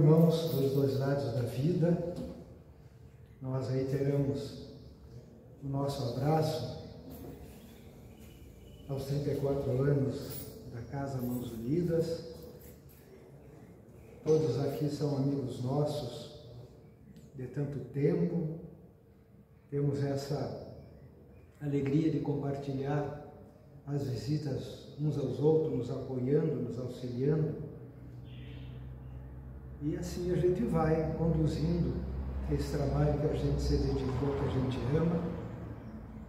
irmãos dos dois lados da vida, nós reiteramos o nosso abraço aos 34 anos da Casa Mãos Unidas. Todos aqui são amigos nossos de tanto tempo. Temos essa alegria de compartilhar as visitas uns aos outros, nos apoiando, nos auxiliando. E assim a gente vai conduzindo esse trabalho que a gente se dedicou, que a gente ama,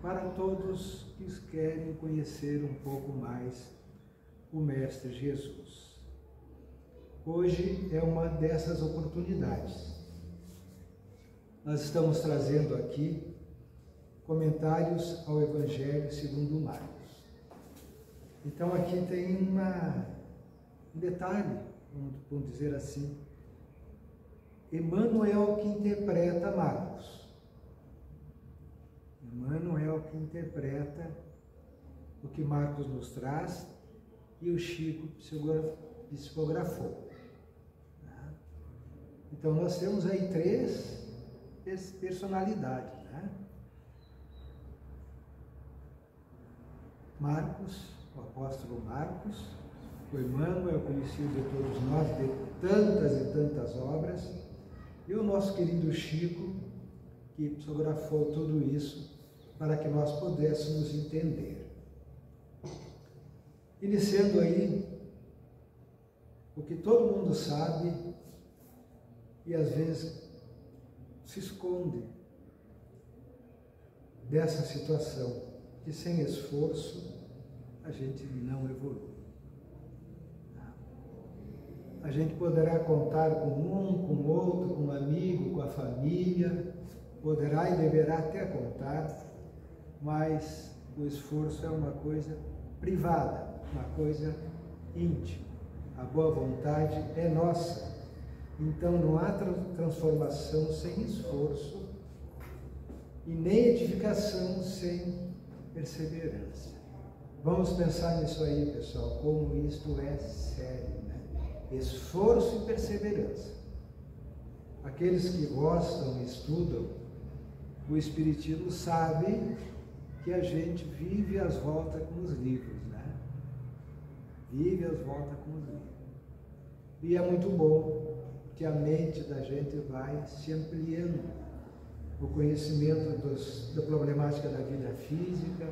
para todos que querem conhecer um pouco mais o Mestre Jesus. Hoje é uma dessas oportunidades. Nós estamos trazendo aqui comentários ao Evangelho segundo Marcos. Então aqui tem um detalhe, vamos dizer assim. Emmanuel que interpreta Marcos. Emmanuel que interpreta o que Marcos nos traz e o Chico psicografou. Então nós temos aí três personalidades, né? Marcos, o apóstolo Marcos, o Emmanuel, conhecido de todos nós, de tantas e tantas obras, e o nosso querido Chico, que psicografou tudo isso para que nós pudéssemos entender. Iniciando aí o que todo mundo sabe e às vezes se esconde dessa situação, que sem esforço a gente não evolui. A gente poderá contar com um, com outro, com um amigo, com a família, poderá e deverá até contar, mas o esforço é uma coisa privada, uma coisa íntima. A boa vontade é nossa. Então não há transformação sem esforço e nem edificação sem perseverança. Vamos pensar nisso aí, pessoal, como isto é sério. Esforço e perseverança. Aqueles que gostam e estudam o Espiritismo sabem que a gente vive às voltas com os livros, né? Vive às voltas com os livros. E é muito bom que a mente da gente vai se ampliando. O conhecimento da problemática da vida física,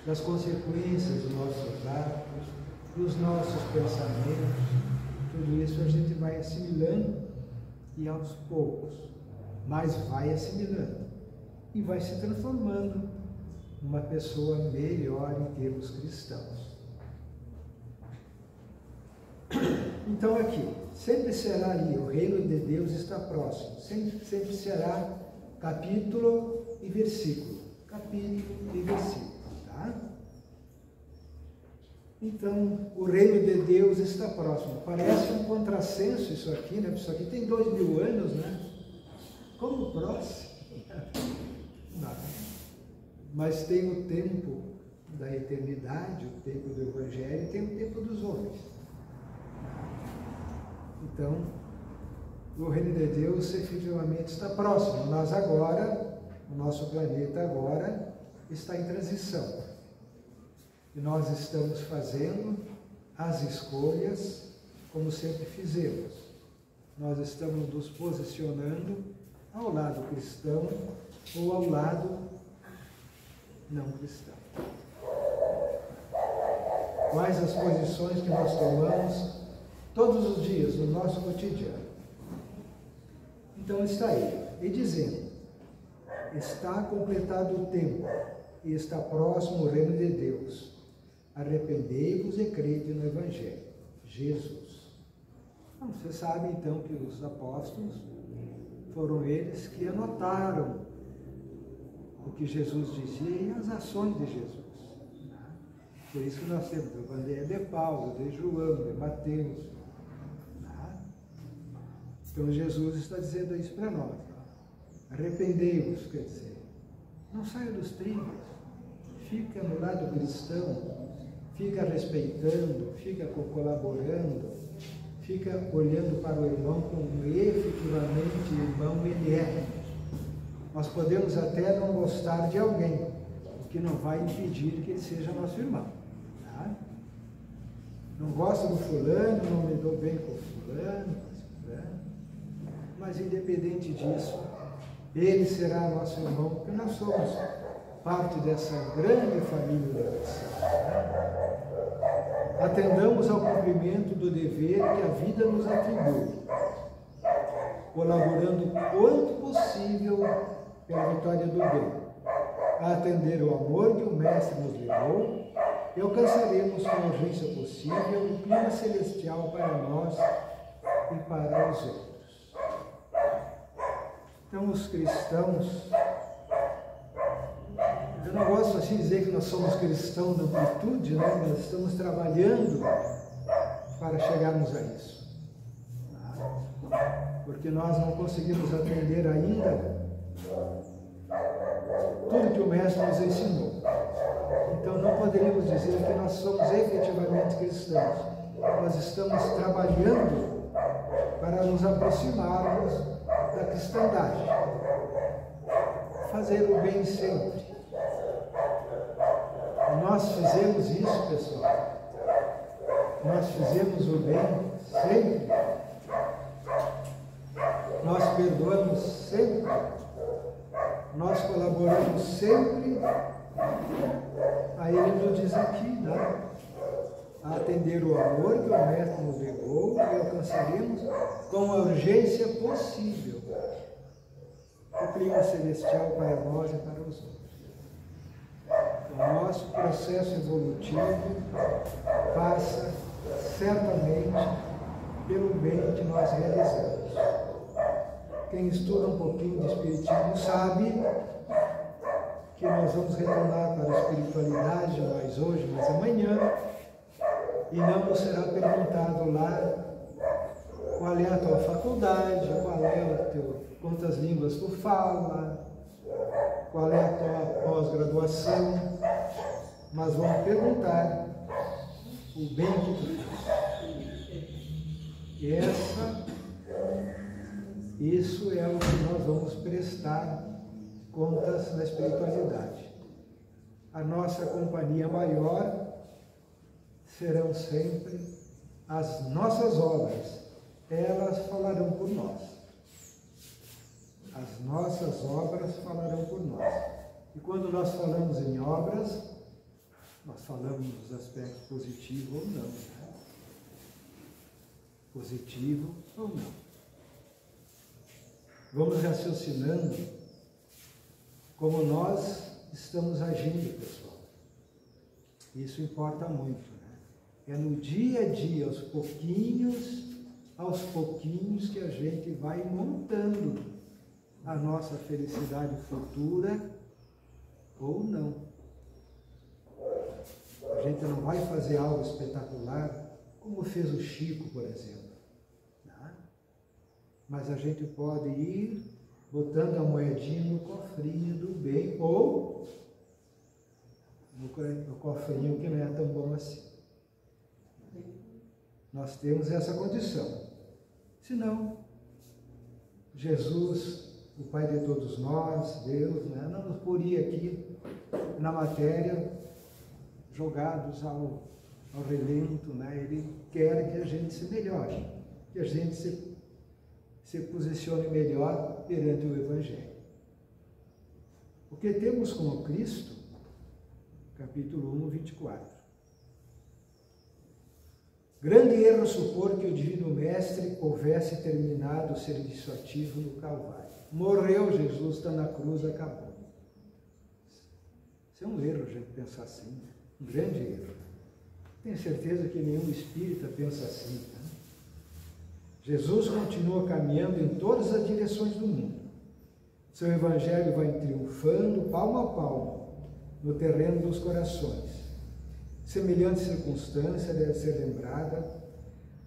das consequências dos nossos atos, dos nossos pensamentos. Tudo isso a gente vai assimilando e aos poucos, mas vai assimilando e vai se transformando numa pessoa melhor em termos cristãos. Então aqui, sempre será ali, o reino de Deus está próximo, sempre será capítulo e versículo, tá? Então, o reino de Deus está próximo. Parece um contrassenso isso aqui, né? Isso aqui tem 2000 anos, né? Como próximo? Não. Mas tem o tempo da eternidade, o tempo do Evangelho, e tem o tempo dos homens. Então, o reino de Deus efetivamente está próximo. Nós agora, o nosso planeta agora, está em transição. E nós estamos fazendo as escolhas como sempre fizemos. Nós estamos nos posicionando ao lado cristão ou ao lado não cristão. Quais as posições que nós tomamos todos os dias no nosso cotidiano? Então está aí, e dizendo, está completado o tempo e está próximo o reino de Deus. Arrependei-vos e crede no Evangelho. Jesus. Então, você sabe então que os apóstolos foram eles que anotaram o que Jesus dizia e as ações de Jesus. Por isso que nós temos o Evangelho de Paulo, de João, de Mateus. Então Jesus está dizendo isso para nós. Arrependei-vos, quer dizer, não saia dos trilhos, fica no lado cristão, fica respeitando, fica colaborando, fica olhando para o irmão como efetivamente irmão ele é. Nós podemos até não gostar de alguém, o que não vai impedir que ele seja nosso irmão. Tá? Não gosto do fulano, não me dou bem com o fulano, mas independente disso, ele será nosso irmão, porque nós somos parte dessa grande família universal. Atendamos ao cumprimento do dever que a vida nos atribui, colaborando o quanto possível pela vitória do bem, a atender o amor que o Mestre nos levou, e alcançaremos com a urgência possível o clima celestial para nós e para os outros. Então, os cristãos, eu não gosto assim de dizer que nós somos cristãos na amplitude, né? Nós estamos trabalhando para chegarmos a isso. Porque nós não conseguimos aprender ainda tudo que o Mestre nos ensinou. Então não poderíamos dizer que nós somos efetivamente cristãos. Nós estamos trabalhando para nos aproximarmos da cristandade. Fazer o bem sempre. Nós fizemos isso, pessoal. Nós fizemos o bem sempre. Nós perdoamos sempre. Nós colaboramos sempre. Aí ele nos diz aqui, né? A atender o amor que o Mestre nos legou e alcançaremos com a urgência possível o clima celestial para nós e para os outros. O nosso processo evolutivo passa certamente pelo bem que nós realizamos. Quem estuda um pouquinho de Espiritismo sabe que nós vamos retornar para a espiritualidade mais hoje, mais amanhã, e não nos será perguntado lá qual é a tua faculdade, qual é o teu, quantas línguas tu fala, qual é a tua pós-graduação, mas vamos perguntar o bem que tu fez. Isso é o que nós vamos prestar contas na espiritualidade. A nossa companhia maior serão sempre as nossas obras. Elas falarão por nós. As nossas obras falarão por nós. E quando nós falamos em obras, nós falamos dos aspectos positivos ou não. Né? Positivo ou não. Vamos raciocinando como nós estamos agindo, pessoal. Isso importa muito, né? É no dia a dia, aos pouquinhos que a gente vai montando a nossa felicidade futura ou não. A gente não vai fazer algo espetacular, como fez o Chico, por exemplo. Né? Mas a gente pode ir botando a moedinha no cofrinho do bem, ou no cofrinho que não é tão bom assim. Nós temos essa condição. Senão, Jesus, o Pai de todos nós, Deus, né, não nos poria aqui na matéria jogados ao relento, né? Ele quer que a gente se melhore, que a gente se posicione melhor perante o Evangelho. O que temos como Cristo, capítulo 1, 24. Grande erro supor que o Divino Mestre houvesse terminado o serviço ativo no Calvário. Morreu Jesus, está na cruz, acabou. Isso é um erro a gente pensar assim, né? Um grande erro. Tenho certeza que nenhum espírita pensa assim. Né? Jesus continua caminhando em todas as direções do mundo. Seu Evangelho vai triunfando, palmo a palmo, no terreno dos corações. Semelhante circunstância deve ser lembrada,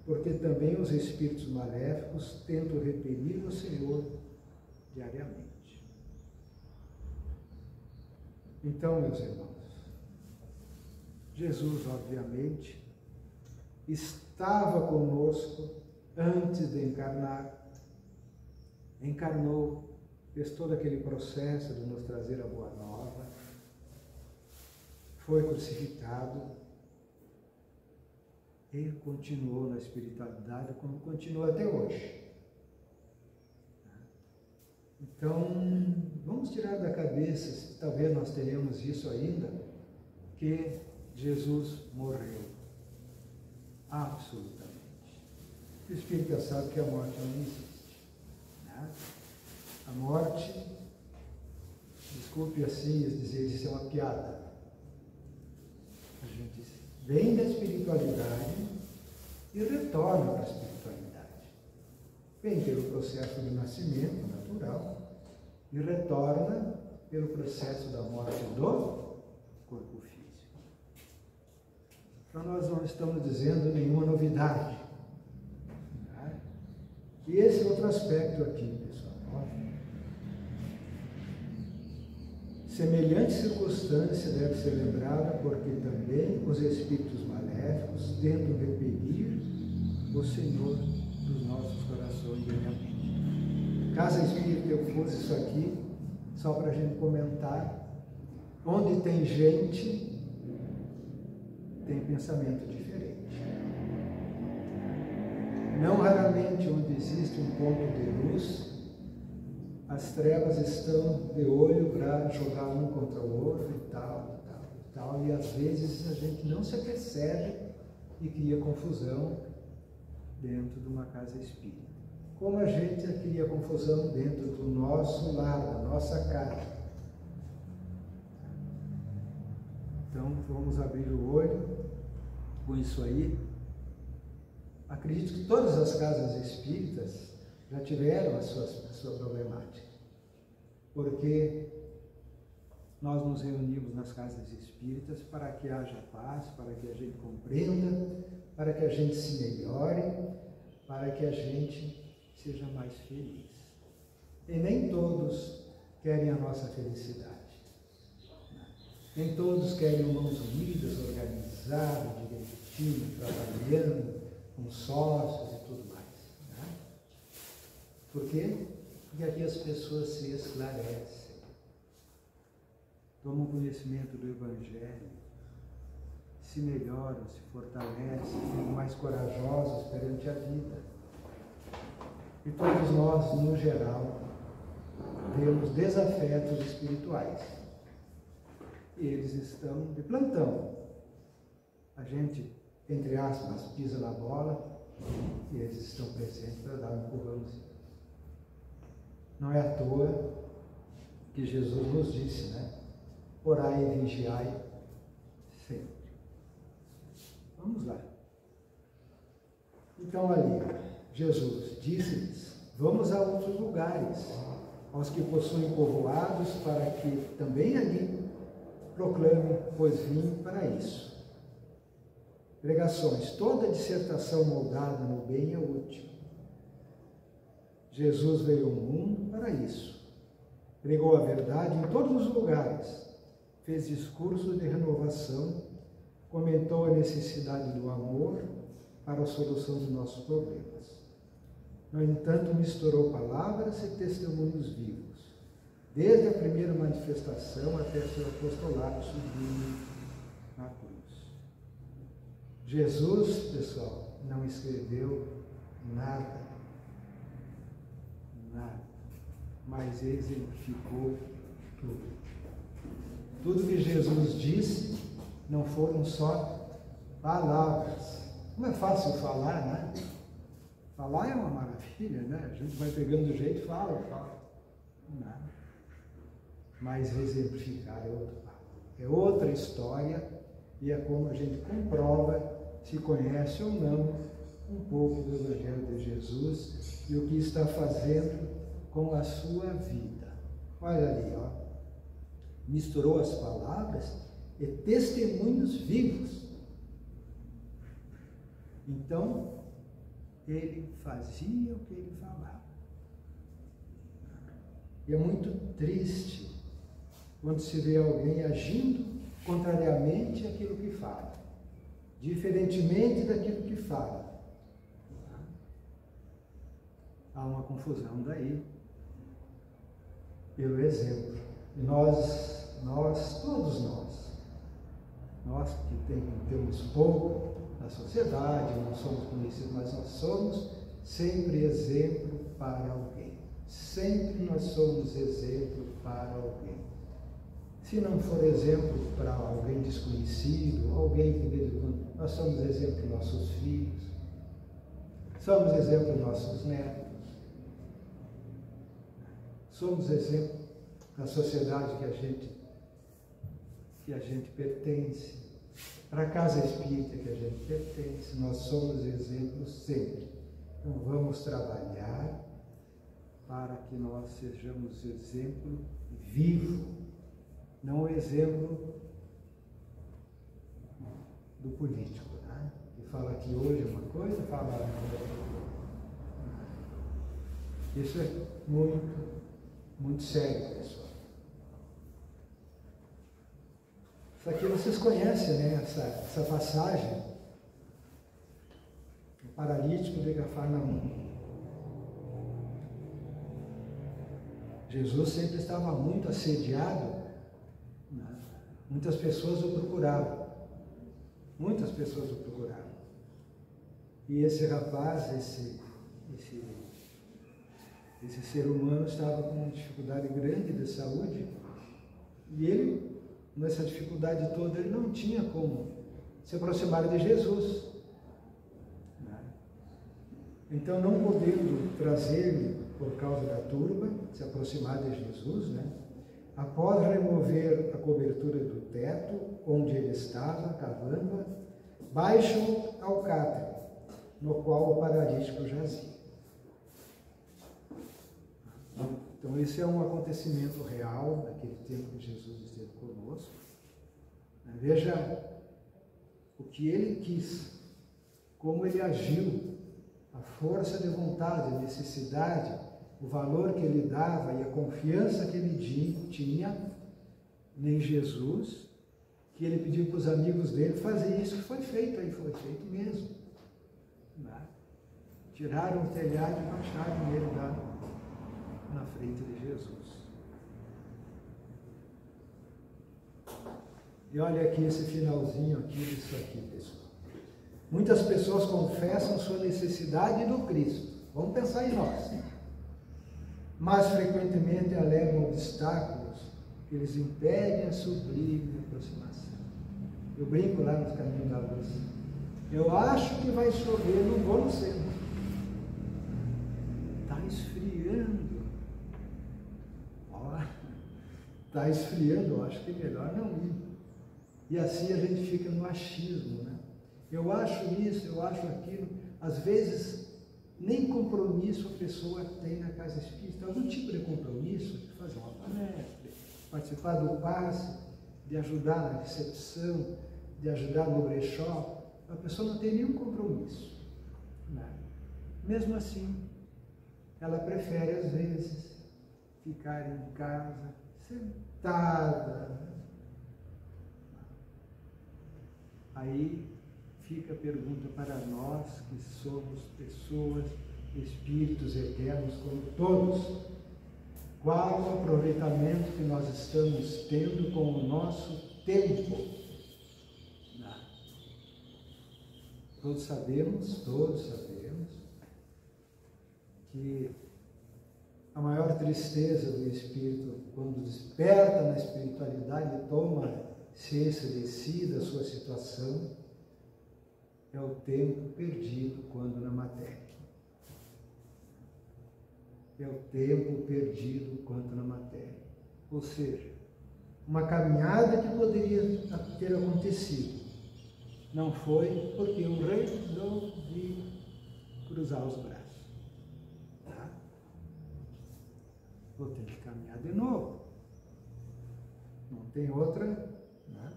porque também os espíritos maléficos tentam repelir o Senhor diariamente. Então, meus irmãos, Jesus, obviamente, estava conosco antes de encarnar, encarnou, fez todo aquele processo de nos trazer a boa nova, foi crucificado e continuou na espiritualidade como continua até hoje. Então, vamos tirar da cabeça, talvez nós tenhamos isso ainda, que Jesus morreu. Absolutamente. O Espírito sabe que a morte não existe. Né? A morte, desculpe assim dizer, isso é uma piada. A gente vem da espiritualidade e retorna para a espiritualidade. Vem pelo processo do nascimento natural e retorna pelo processo da morte do corpo físico. Então nós não estamos dizendo nenhuma novidade. Né? E esse é outro aspecto aqui, pessoal. Semelhante circunstância deve ser lembrada porque também os espíritos maléficos tentam repelir o Senhor dos nossos corações diariamente. Caso espírita eu fosse isso aqui, só para a gente comentar, onde tem gente, tem pensamento diferente. Não raramente onde existe um ponto de luz, as trevas estão de olho para jogar um contra o outro e tal, e às vezes a gente não se apercebe e cria confusão dentro de uma casa espírita. Como a gente cria confusão dentro do nosso lar, da nossa casa. Então, vamos abrir o olho com isso aí. Acredito que todas as casas espíritas já tiveram a sua problemática, porque nós nos reunimos nas casas espíritas para que haja paz, para que a gente compreenda, para que a gente se melhore, para que a gente seja mais feliz. E nem todos querem a nossa felicidade. Nem todos querem mãos unidas, organizadas, direitinho, trabalhando, com sócios e tudo mais. Por quê? Porque aqui as pessoas se esclarecem, tomam conhecimento do Evangelho, se melhoram, se fortalecem, ficam mais corajosos perante a vida. E todos nós, no geral, temos desafetos espirituais. E eles estão de plantão. A gente, entre aspas, pisa na bola e eles estão presentes para dar um empurrãozinho. Não é à toa que Jesus nos disse, né? Orai e vigiai sempre. Vamos lá. Então ali, Jesus disse-lhes, vamos a outros lugares, aos que possuem povoados, para que também ali proclamem, pois vim para isso. Pregações, toda dissertação moldada no bem é útil. Jesus veio ao mundo para isso. Pregou a verdade em todos os lugares, fez discursos de renovação, comentou a necessidade do amor para a solução dos nossos problemas. No entanto, misturou palavras e testemunhos vivos, desde a primeira manifestação até seu apostolado sublime na cruz. Jesus, pessoal, não escreveu nada, mas exemplificou tudo. Tudo que Jesus disse não foram só palavras. Não é fácil falar, né? Falar é uma maravilha, né? A gente vai pegando do jeito e fala. Não. Mas exemplificar é outro papo. É outra história e é como a gente comprova se conhece ou não um pouco do Evangelho de Jesus e o que está fazendo com a sua vida. Olha ali, ó. Misturou as palavras e testemunhos vivos. Então, ele fazia o que ele falava. E é muito triste quando se vê alguém agindo contrariamente àquilo que fala, diferentemente daquilo que fala. há uma confusão daí pelo exemplo. E todos nós que temos pouco na sociedade, não somos conhecidos, mas nós somos sempre exemplo para alguém. Sempre nós somos exemplo para alguém. Se não for exemplo para alguém desconhecido, alguém que vê de quando, nós somos exemplo para nossos filhos, somos exemplo para nossos netos, somos exemplo para a sociedade que a gente pertence, para a casa espírita que a gente pertence. Nós somos exemplos sempre. Então vamos trabalhar para que nós sejamos exemplo vivo, não o exemplo do político, né? Que fala que hoje é uma coisa, fala outra. Isso é muito, muito sério, pessoal. Isso aqui vocês conhecem, né? Essa passagem. O paralítico de Cafarnaum. Jesus sempre estava muito assediado, né? Muitas pessoas o procuravam. Muitas pessoas o procuravam. E esse rapaz, esse ser humano estava com uma dificuldade grande de saúde, e ele, nessa dificuldade toda, ele não tinha como se aproximar de Jesus. Então, não podendo trazer-lhe, por causa da turba, se aproximar de Jesus, né? Após remover a cobertura do teto, onde ele estava cavando, baixam ao cárcere, no qual o paralítico jazia. Então, esse é um acontecimento real daquele tempo que Jesus esteve conosco. Veja o que ele quis, como ele agiu, a força de vontade, a necessidade, o valor que ele dava e a confiança que ele tinha em Jesus, que ele pediu para os amigos dele fazer isso, que foi feito aí, foi feito mesmo. Tiraram o telhado e baixaram ele lá na frente de Jesus. E olha aqui esse finalzinho aqui disso aqui, pessoal. Muitas pessoas confessam sua necessidade do Cristo. Vamos pensar em nós. Mas frequentemente alegam obstáculos que lhes impedem a sublime aproximação. Eu brinco lá no Caminho da Luz. Eu acho que vai chover, não vou no centro. Está esfriando. Está esfriando, eu acho que é melhor não ir. E assim a gente fica no achismo, né? Eu acho isso, eu acho aquilo. Às vezes, nem compromisso a pessoa tem na casa espírita. Algum tipo de compromisso, de fazer uma palestra, participar do passe, de ajudar na recepção, de ajudar no brechó. A pessoa não tem nenhum compromisso. Né? Mesmo assim, ela prefere, às vezes, ficar em casa, sentada. Aí fica a pergunta para nós que somos pessoas, espíritos eternos como todos. Qual o aproveitamento que nós estamos tendo com o nosso tempo? Todos sabemos que a maior tristeza do espírito, quando desperta na espiritualidade e toma ciência de si, da sua situação, é o tempo perdido quando na matéria. É o tempo perdido quanto na matéria. Ou seja, uma caminhada que poderia ter acontecido. Não foi porque o rei não de cruzar os braços. Tá? Vou ter que caminhar de novo. Não tem outra. Né?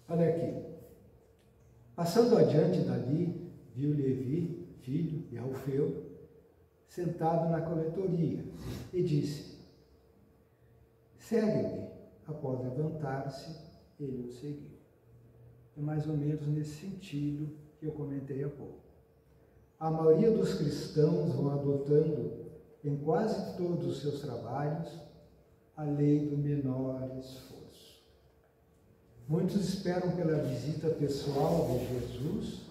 Olha aqui. Passando adiante dali, viu Levi, filho de Alfeu, sentado na coletoria, e disse: segue-me. Após levantar-se, ele o seguiu. É mais ou menos nesse sentido que eu comentei há pouco. a maioria dos cristãos vão adotando em quase todos os seus trabalhos a lei do menor esforço. Muitos esperam pela visita pessoal de Jesus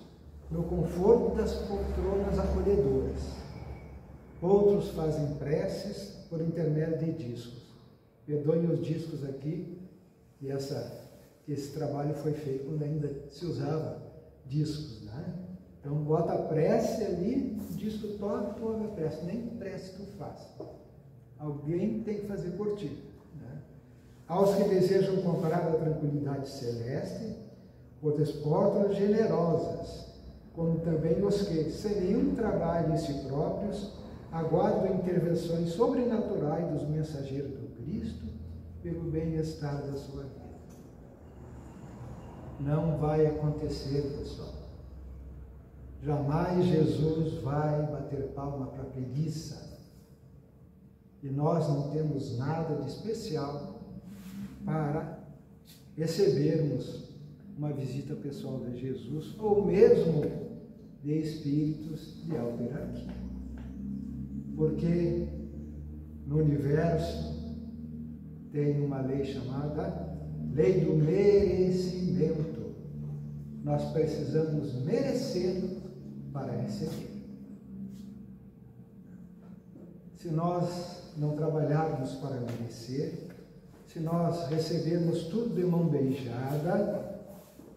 no conforto das poltronas acolhedoras. Outros fazem preces por intermédio de discos. Perdoem os discos aqui, e esse trabalho foi feito quando ainda se usava discos, né? Então bota a prece ali, o disco toca, tu ouve a prece, nem prece tu faz. Alguém tem que fazer por ti, né? Aos que desejam comprar a tranquilidade celeste, outras portas generosas, como também os que, sem nenhum trabalho em si próprios, aguardam intervenções sobrenaturais dos mensageiros do Cristo pelo bem-estar da sua vida. Não vai acontecer, pessoal. Jamais Jesus vai bater palma para a preguiça. E nós não temos nada de especial para recebermos uma visita pessoal de Jesus, ou mesmo de espíritos de alta hierarquia. Porque no universo tem uma lei chamada lei do merecimento. Nós precisamos merecer para receber. Se nós não trabalharmos para merecer, se nós recebermos tudo de mão beijada,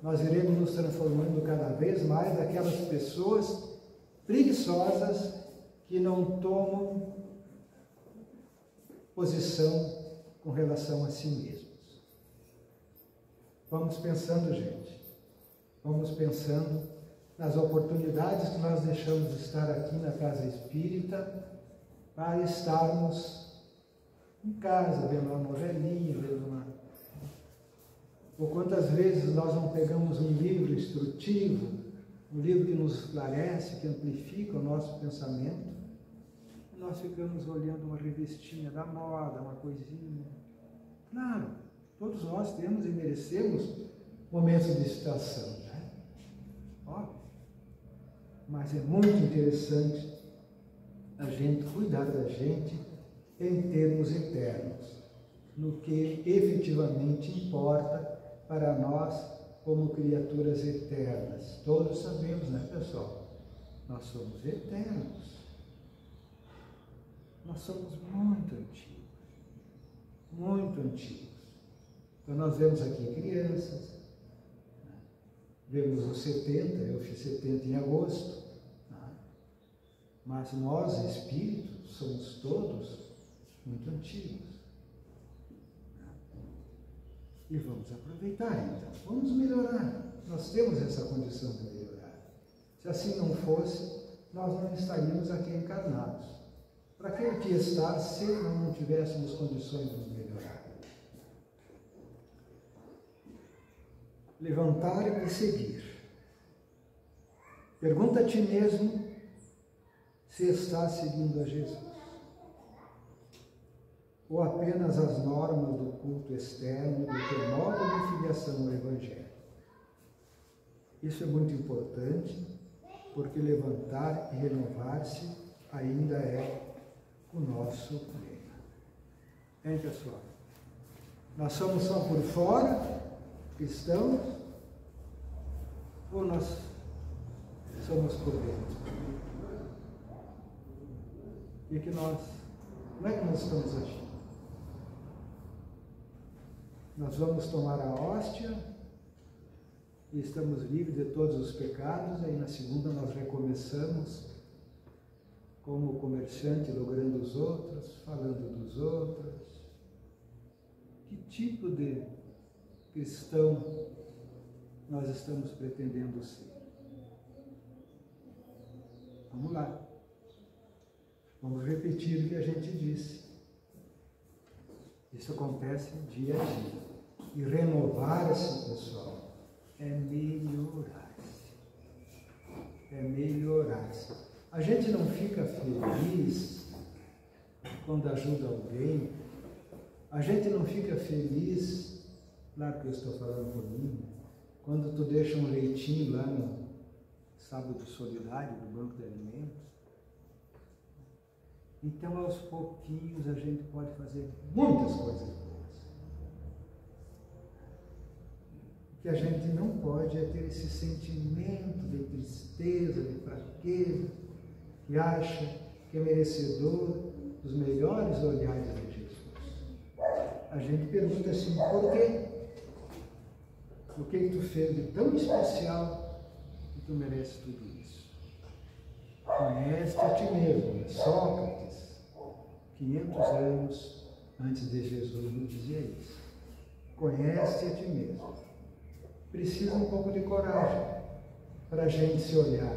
nós iremos nos transformando cada vez mais daquelas pessoas preguiçosas que não tomam posição com relação a si mesmos. Vamos pensando, gente. Vamos pensando nas oportunidades que nós deixamos de estar aqui na Casa Espírita para estarmos em casa, vendo uma novelinha, vendo uma... Ou quantas vezes nós não pegamos um livro instrutivo, um livro que nos esclarece, que amplifica o nosso pensamento, e nós ficamos olhando uma revistinha da moda, uma coisinha. Claro, todos nós temos e merecemos momentos de excitação, né? Óbvio. Mas é muito interessante a gente cuidar da gente em termos eternos, no que efetivamente importa para nós como criaturas eternas. Todos sabemos, né, pessoal? Nós somos eternos. Nós somos muito antigos. Muito antigos. Então nós vemos aqui crianças, né? Vemos os 70, eu fiz 70 em agosto, né? Mas nós, espíritos, somos todos muito antigos. E vamos aproveitar, então. Vamos melhorar. Nós temos essa condição de melhorar. Se assim não fosse, nós não estaríamos aqui encarnados. Para que aqui estar se não tivéssemos condições de nos melhorar? Levantar e seguir. Pergunta a ti mesmo se estás seguindo a Jesus, ou apenas as normas do culto externo, do teu modo de filiação ao Evangelho. Isso é muito importante, porque levantar e renovar-se ainda é o nosso lema. Hein, pessoal? Nós somos só por fora, cristãos, ou nós somos por dentro? E que nós, como é que nós estamos agindo? Nós vamos tomar a hóstia e estamos livres de todos os pecados. Aí na segunda nós recomeçamos como comerciante, logrando os outros, falando dos outros. Que tipo de cristão nós estamos pretendendo ser? Vamos lá. Vamos repetir o que a gente disse. Isso acontece dia a dia. E renovar-se, pessoal, é melhorar-se. É melhorar-se. A gente não fica feliz quando ajuda alguém. A gente não fica feliz, claro que eu estou falando por mim, quando tu deixa um leitinho lá sábado solidário do Banco de Alimentos. Então, aos pouquinhos, a gente pode fazer muitas coisas boas. O que a gente não pode é ter esse sentimento de tristeza, de fraqueza, que acha que é merecedor dos melhores olhares de Jesus. A gente pergunta assim, por quê? O que tu fez de tão especial que tu mereces tudo isso? Conhece a ti mesmo. Sócrates, 500 anos antes de Jesus, nos dizia isso. Conhece a ti mesmo. Precisa um pouco de coragem para a gente se olhar.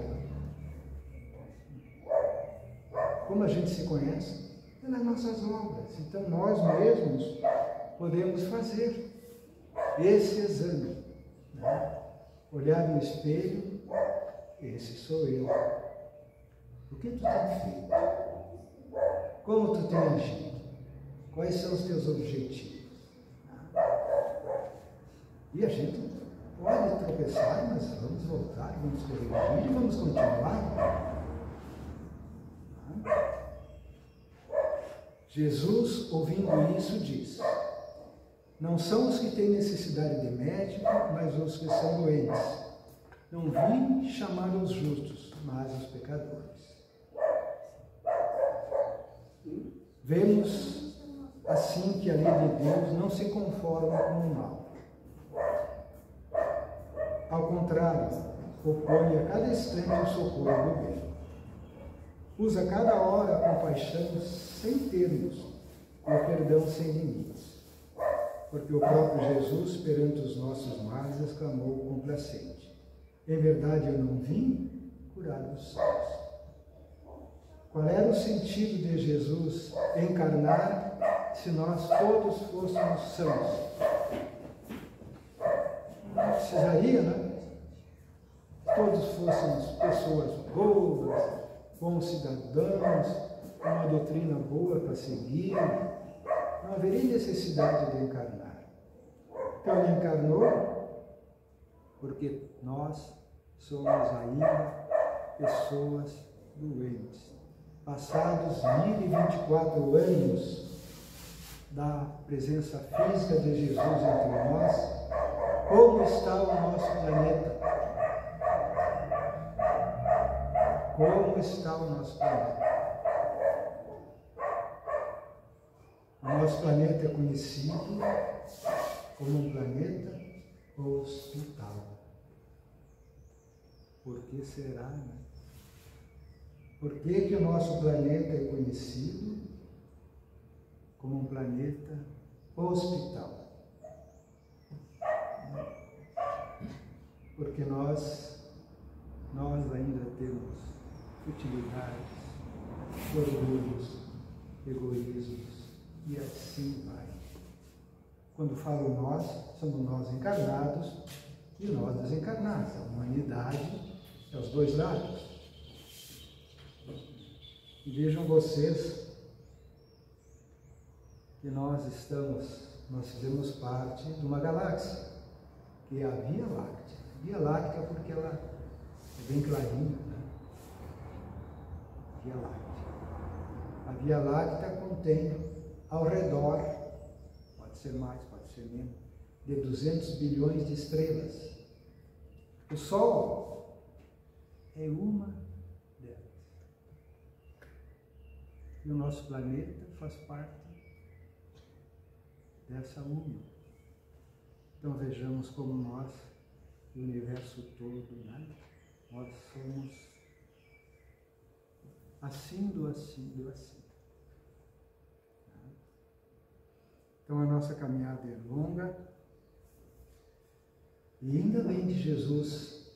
Como a gente se conhece? É nas nossas obras. Então nós mesmos podemos fazer esse exame. Né? Olhar no espelho, esse sou eu. O que tu tem feito? Como tu tem agido? Quais são os teus objetivos? E a gente pode tropeçar, mas vamos voltar, vamos corrigir e vamos continuar. Jesus, ouvindo isso, diz: não são os que têm necessidade de médico, mas os que são doentes. Não vim chamar os justos, mas os pecadores. Vemos assim que a lei de Deus não se conforma com o mal. Ao contrário, opõe a cada instante o socorro do bem. Usa cada hora a compaixão sem termos, e o perdão sem limites. Porque o próprio Jesus, perante os nossos males, exclamou complacente: em verdade eu não vim curar os sãos. Qual era o sentido de Jesus encarnar se nós todos fôssemos sãos? Não precisaria, né? Todos fôssemos pessoas boas, bons cidadãos, com uma doutrina boa para seguir. Não haveria necessidade de encarnar. Então ele encarnou porque nós somos ainda pessoas doentes. Passados 1024 anos da presença física de Jesus entre nós, como está o nosso planeta? Como está o nosso planeta? O nosso planeta é conhecido como um planeta hospital. Por que será, né? Por que o nosso planeta é conhecido como um planeta hospital? Porque nós ainda temos futilidades, orgulhos, egoísmos, e assim vai. Quando falo nós, somos nós encarnados e nós desencarnados. A humanidade é os dois lados. E vejam vocês que nós fizemos parte de uma galáxia, que é a Via Láctea. Via Láctea porque ela é bem clarinha, né? Via Láctea. A Via Láctea contém ao redor, pode ser mais, pode ser menos, de 200 bilhões de estrelas. O Sol é uma delas. E o nosso planeta faz parte dessa uma. Então vejamos como nós, o universo todo, né? Nós somos assim. Então a nossa caminhada é longa e ainda bem que Jesus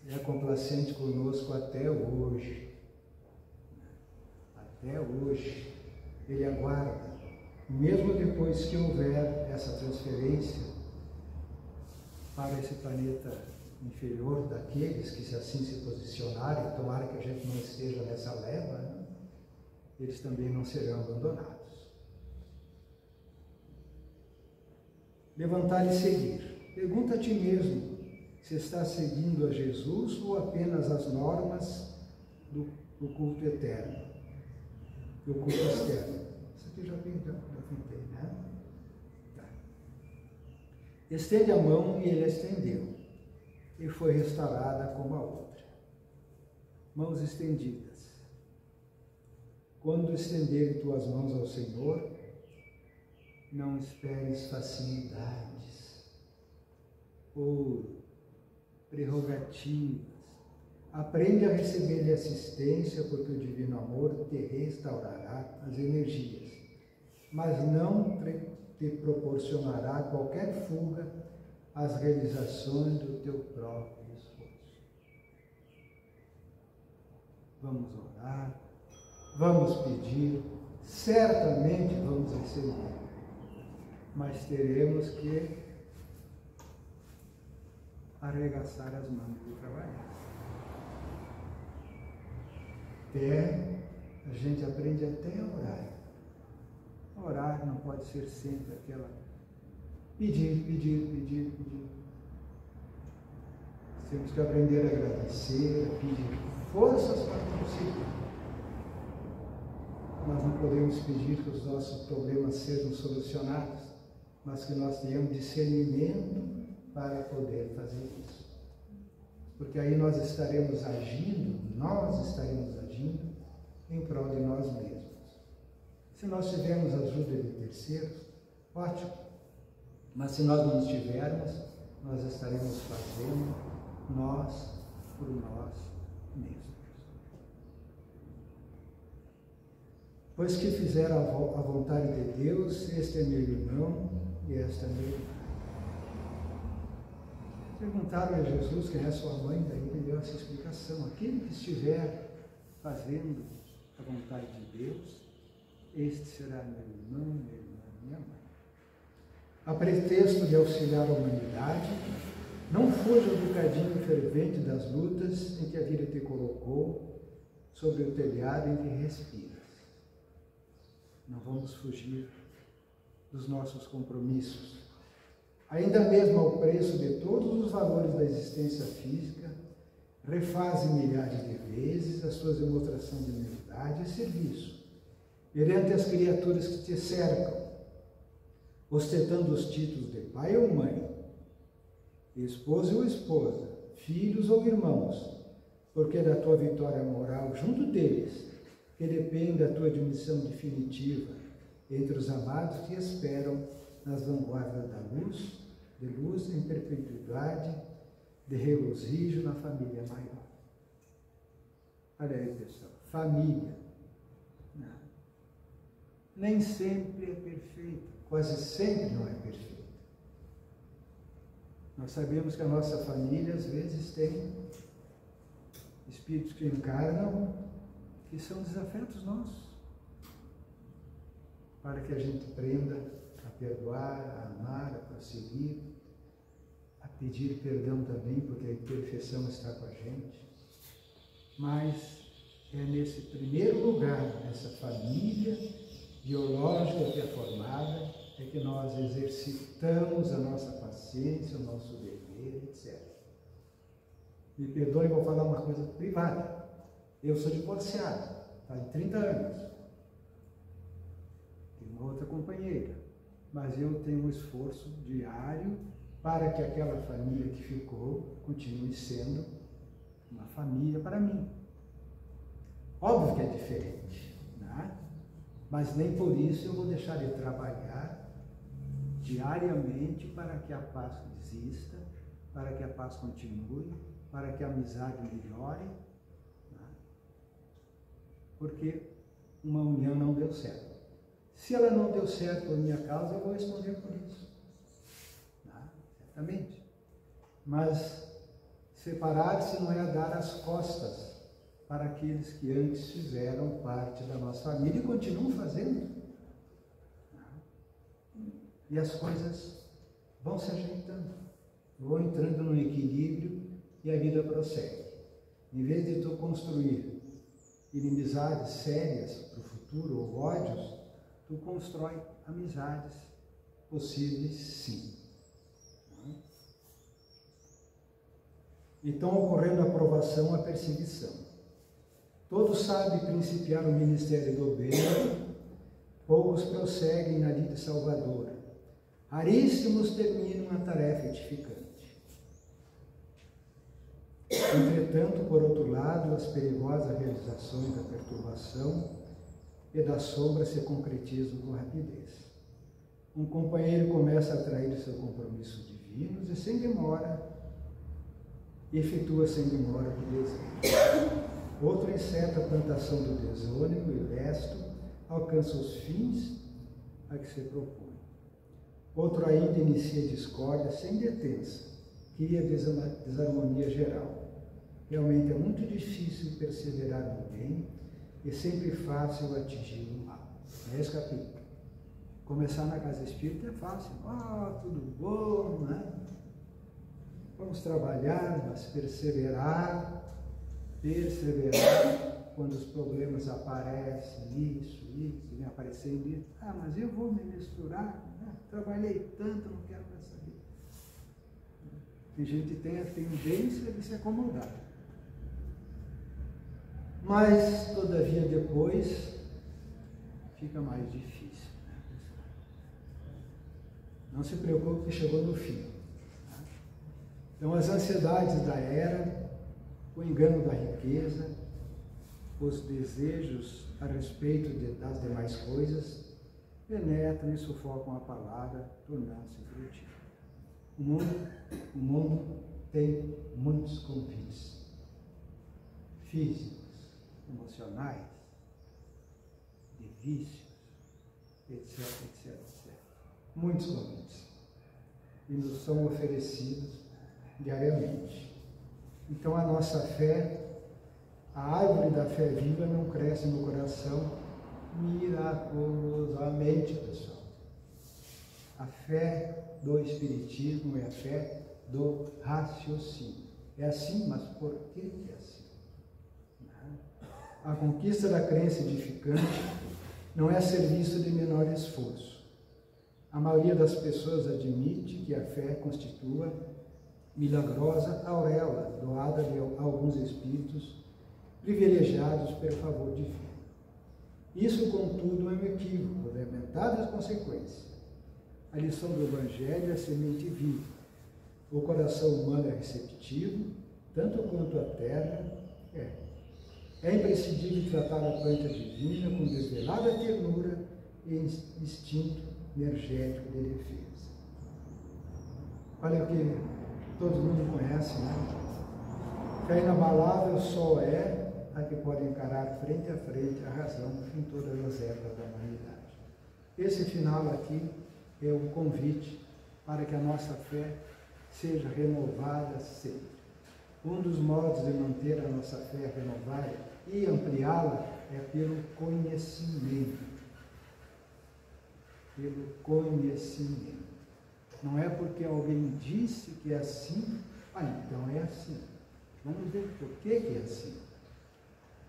é complacente conosco até hoje. Até hoje. Ele aguarda. Mesmo depois que houver essa transferência para esse planeta inferior daqueles que assim se posicionarem, tomara que a gente não esteja nessa leva, né? Eles também não serão abandonados. Levantar e seguir. Pergunta a ti mesmo, se está seguindo a Jesus ou apenas as normas do culto eterno, do culto externo. Isso aqui já pintei, né? Tá. Estende a mão e ele estendeu, e foi restaurada como a outra. Mãos estendidas. Quando estenderem tuas mãos ao Senhor, não esperes facilidades ou prerrogativas. Aprende a receber assistência, porque o divino amor te restaurará as energias, mas não te proporcionará qualquer fuga às realizações do teu próprio esforço. Vamos orar, vamos pedir, certamente vamos receber, mas teremos que arregaçar as mãos e trabalhar. A gente aprende até a orar. Orar não pode ser sempre aquela pedir. Temos que aprender a agradecer, a pedir forças para conseguir. Nós não podemos pedir que os nossos problemas sejam solucionados, mas que nós tenhamos discernimento para poder fazer isso. Porque aí nós estaremos agindo em prol de nós mesmos. Se nós tivermos ajuda de terceiros, ótimo. Mas se nós não tivermos, nós estaremos fazendo nós por nós mesmos. Pois que fizeram a vontade de Deus, este é meu irmão e esta é minha irmã. Perguntaram a Jesus, quem é sua mãe, daí ele deu essa explicação. Aquele que estiver fazendo a vontade de Deus, este será meu irmão, minha irmã, minha mãe. A pretexto de auxiliar a humanidade, não fuja do cadinho fervente das lutas em que a vida te colocou sobre o telhado em que respiras. Não vamos fugir dos nossos compromissos. Ainda mesmo ao preço de todos os valores da existência física, refaze milhares de vezes a sua demonstração de humildade e serviço, perante as criaturas que te cercam, ostentando os títulos de pai ou mãe, esposo ou esposa, filhos ou irmãos, porque é da tua vitória moral junto deles, que depende a tua admissão definitiva entre os amados que esperam nas vanguardas da luz, de luz em perpetuidade, de regozijo na família maior. Olha aí, pessoal, família. Não. Nem sempre é perfeita, quase sempre não é perfeita. Nós sabemos que a nossa família, às vezes, tem espíritos que encarnam, que são desafetos nossos, para que a gente aprenda a perdoar, a amar, a prosseguir, a pedir perdão também, porque a imperfeição está com a gente. Mas é nesse primeiro lugar, nessa família biológica que é formada, é que nós exercitamos a nossa paciência, o nosso dever, etc. Me perdoe, vou falar uma coisa privada. Eu sou divorciado, faz 30 anos. Tenho uma outra companheira, mas eu tenho um esforço diário para que aquela família que ficou continue sendo uma família para mim. Óbvio que é diferente, né? Mas nem por isso eu vou deixar de trabalhar diariamente para que a paz exista, para que a paz continue, para que a amizade melhore, né? Porque uma união não deu certo. Se ela não deu certo por minha causa, eu vou responder por isso. Certamente. Mas separar-se não é dar as costas para aqueles que antes fizeram parte da nossa família e continuam fazendo. E as coisas vão se ajeitando, vão entrando no equilíbrio e a vida prossegue. Em vez de tu construir inimizades sérias para o futuro ou ódios, tu constrói amizades possíveis sim. Então, ocorrendo a aprovação, a perseguição. Todos sabem principiar o ministério do bem, poucos prosseguem na lide salvadora. Raríssimos terminam a tarefa edificante. Entretanto, por outro lado, as perigosas realizações da perturbação e da sombra se concretizam com rapidez. Um companheiro começa a atrair seu compromisso divinos e, sem demora, efetua sem demora o desejo. Outro enceta a plantação do desânimo e lesto, alcança os fins a que se propõe. Outro ainda inicia discórdia sem detença, cria desarmonia geral. Realmente é muito difícil perseverar no bem e sempre fácil atingir o mal. É esse capítulo. Começar na casa espírita é fácil. Tudo bom, né? Vamos trabalhar, mas perseverar quando os problemas aparecem, isso, vem aparecendo isso. Mas eu vou me misturar, né? Trabalhei tanto, não quero mais saber. Tem gente que tem a tendência de se acomodar. Mas, todavia, depois fica mais difícil. Não se preocupe que chegou no fim. Então, as ansiedades da era, o engano da riqueza, os desejos a respeito das demais coisas, penetram e sufocam a palavra, tornando-se frutífera. O mundo tem muitos convites físicos, emocionais, de vícios, etc. Muitos convites. E nos são oferecidos diariamente. Então a nossa fé, a árvore da fé viva não cresce no coração miraculosamente, pessoal. A fé do Espiritismo é a fé do raciocínio. É assim, mas por que é assim? A conquista da crença edificante não é serviço de menor esforço. A maioria das pessoas admite que a fé constitua milagrosa auréola doada a alguns espíritos privilegiados pelo favor divino. Isso, contudo, é um equívoco, lamentadas consequências. A lição do Evangelho é a semente viva. O coração humano é receptivo, tanto quanto a terra é. É imprescindível tratar a planta divina com desvelada ternura e instinto energético de defesa. Olha o que todo mundo conhece, né? Fé inabalável só é a que pode encarar frente a frente a razão em todas as épocas da humanidade. Esse final aqui é um convite para que a nossa fé seja renovada sempre. Um dos modos de manter a nossa fé renovada e ampliá-la é pelo conhecimento. Pelo conhecimento. Não é porque alguém disse que é assim, então é assim. Vamos ver por que é assim.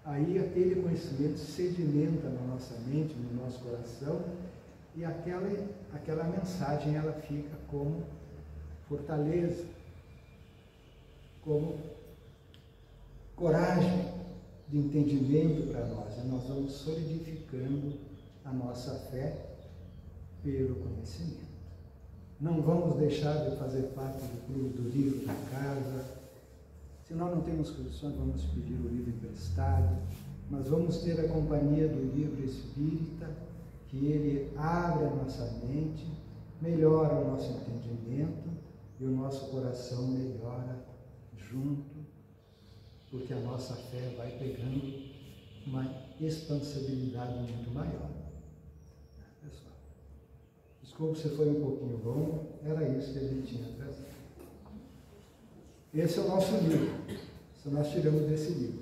Aí aquele conhecimento sedimenta na nossa mente, no nosso coração, e aquela mensagem ela fica como fortaleza, como coragem de entendimento para nós. E nós vamos solidificando a nossa fé pelo conhecimento. Não vamos deixar de fazer parte do clube do livro da casa. Se nós não temos condições, vamos pedir o livro emprestado, mas vamos ter a companhia do livro espírita, que ele abre a nossa mente, melhora o nosso entendimento e o nosso coração melhora junto, porque a nossa fé vai pegando uma expansibilidade muito maior. Pessoal, desculpe se foi um pouquinho longo, era isso que a gente tinha trazido. Esse é o nosso livro, isso nós tiramos desse livro.